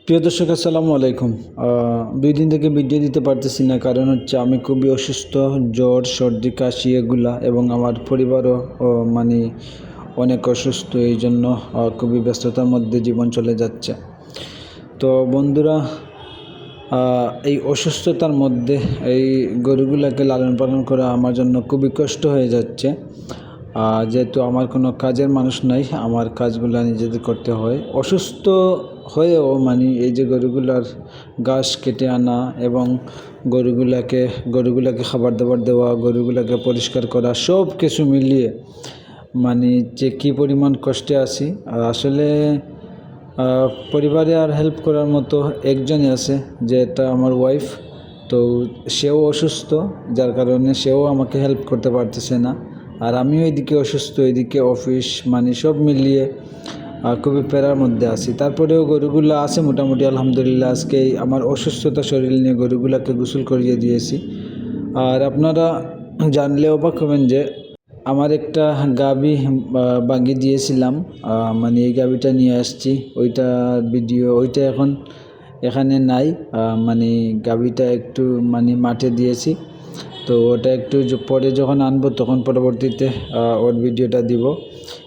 প্রিয় দর্শক আসসালামু আলাইকুম। 2 দিন থেকে ভিডিও দিতে পারতেছি না, কারণ হচ্ছে আমি খুবই অসুস্থ। জ্বর, সর্দি, কাশি এগুলা, এবং আমার পরিবারও মানে অনেক অসুস্থ। এই জন্য খুবই ব্যস্ততার মধ্যে জীবন চলে যাচ্ছে। তো বন্ধুরা, এই অসুস্থতার মধ্যে এই গরুগুলাকে লালন পালন করা আমার জন্য খুবই কষ্ট হয়ে যাচ্ছে। যেহেতু আমার কোনো কাজের মানুষ নাই, আমার কাজগুলো নিজেদের করতে হয়। অসুস্থ হয়েও এই যে গরুগুলার ঘাস কেটে আনা এবং গরুগুলাকে খাবার দাবার দেওয়া, গরুগুলাকে পরিষ্কার করা, সব কিছু মিলিয়ে যে কী পরিমাণ কষ্টে আছি। আসলে পরিবারে আর হেল্প করার মতো একজনই আছে, যেটা আমার ওয়াইফ। তো সেও অসুস্থ, যার কারণে সেও আমাকে হেল্প করতে পারতেছে না। আর আমিও এদিকে অসুস্থ, এদিকে অফিস, সব মিলিয়ে খুবই প্যারার মধ্যে আছি। তারপরেও গরুগুলো আছে মোটামুটি আলহামদুলিল্লাহ। আজকে আমার অসুস্থতা শরীর নিয়ে গরুগুলাকে গোসল করিয়ে দিয়েছি। আর আপনারা জানলে অবাক হবেন যে আমার একটা গাভী বাগিয়ে দিয়েছিলাম, এই গাভীটা নিয়ে আসছি। ওইটা এখন এখানে নাই। গাভীটা একটু মাঠে দিয়েছি। তো ওটা একটু পরে যখন আনবো তখন পরবর্তীতে ওর ভিডিওটা দিব।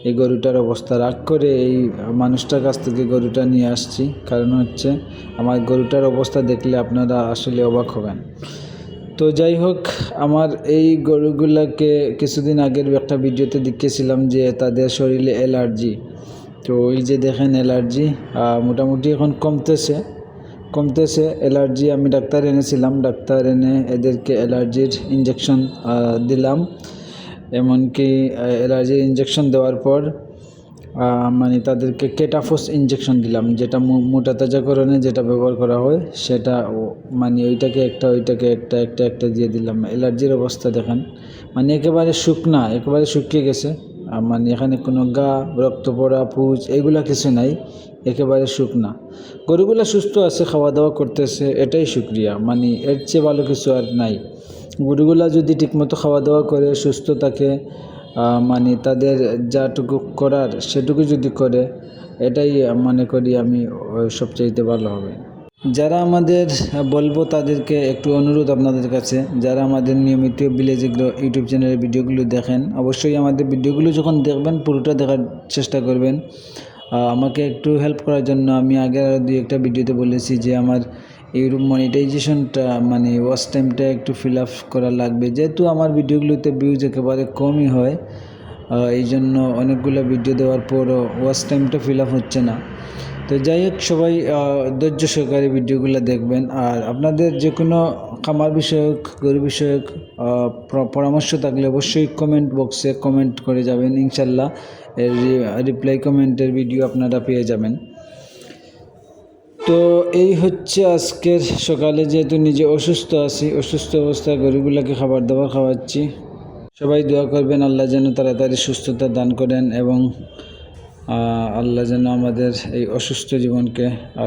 এই গরুটার অবস্থা রাগ করে এই মানুষটার কাছ থেকে গরুটা নিয়ে আসছি, কারণ হচ্ছে আমার গরুটার অবস্থা দেখলে আপনারা আসলে অবাক হবেন। তো যাই হোক, আমার এই গরুগুলাকে কিছুদিন আগের একটা ভিডিওতে দেখিয়েছিলাম যে তাদের শরীরে অ্যালার্জি। তো এই যে দেখেন অ্যালার্জি মোটামুটি এখন কমতেছে অ্যালার্জি। আমি ডাক্তার এনেছিলাম, ডাক্তার এনে এদেরকে অ্যালার্জির ইঞ্জেকশন দিলাম। এমনকি অ্যালার্জির ইঞ্জেকশন দেওয়ার পর তাদেরকে কেটাফোস ইঞ্জেকশন দিলাম, যেটা মোটা তাজাকরণে যেটা ব্যবহার করা হয় সেটা। ওইটাকে একটা দিয়ে দিলাম। অ্যালার্জির অবস্থা দেখেন, একেবারে একেবারে শুকিয়ে গেছে। এখানে কোনো গা, রক্ত পড়া, পুঁজ এগুলা কিছু নাই, একেবারে শুকনা। গরুগুলা সুস্থ আছে, খাওয়া দাওয়া করতেছে, এটাই শুকরিয়া। এর চেয়ে ভালো কিছু আর নাই। গরুগুলা যদি ঠিকমতো খাওয়া দাওয়া করে, সুস্থ থাকে, তাদের যাটুকু করার সেটুকু যদি করে, এটাই মনে করি আমি সবচাইতে ভালো হবে। যারা আমাদের বলবো তাদেরকে একটু অনুরোধ আপনাদের কাছে, যারা আমাদের নিয়মিত ভিলেজ এগ্রো ইউটিউব চ্যানেলের ভিডিওগুলো দেখেন, অবশ্যই আমাদের ভিডিওগুলো যখন দেখবেন পুরোটা দেখার চেষ্টা করবেন। আমাকে একটু হেল্প করার জন্য আমি আগে আরও 2-1টা ভিডিওতে বলেছি যে আমার ইউটিউব মনিটাইজেশনটা ওয়াচ টাইমটা একটু ফিল আপ করা লাগবে, যেহেতু আমার ভিডিওগুলোতে ভিউজ একেবারে কমই হয়। এই জন্য অনেকগুলো ভিডিও দেওয়ার পরও ওয়াচ টাইমটা ফিল আপ হচ্ছে না। তো যাই হোক, সবাই ধৈর্য সহকারে ভিডিওগুলো দেখবেন। আর আপনাদের যে কোনো খামার বিষয়ক, গরু বিষয়ক পরামর্শ থাকলে অবশ্যই কমেন্ট বক্সে কমেন্ট করে যাবেন। ইনশাল্লাহ এর রিপ্লাই কমেন্টের ভিডিও আপনারা পেয়ে যাবেন। তো এই হচ্ছে আজকের সকালে, যেহেতু নিজে অসুস্থ আছি, অসুস্থ অবস্থায় গরুগুলোকে খাবার দাবার খাওয়াচ্ছি। সবাই দোয়া করবেন আল্লাহ যেন তাড়াতাড়ি সুস্থতা দান করেন, এবং আল্লাহ যেন আমাদের এই অসুস্থ জীবনকে,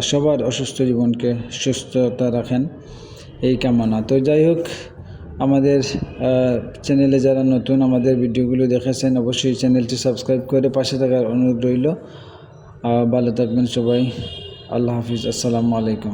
সবার অসুস্থ জীবনকে সুস্থতা রাখেন, এই কামনা। তো যাই হোক, আমাদের চ্যানেলে যারা নতুন আমাদের ভিডিওগুলো দেখেছেন, অবশ্যই চ্যানেলটি সাবস্ক্রাইব করে পাশে থাকার অনুরোধ রইল। ভালো থাকবেন সবাই। আল্লাহ হাফিজ। আসসালামু আলাইকুম।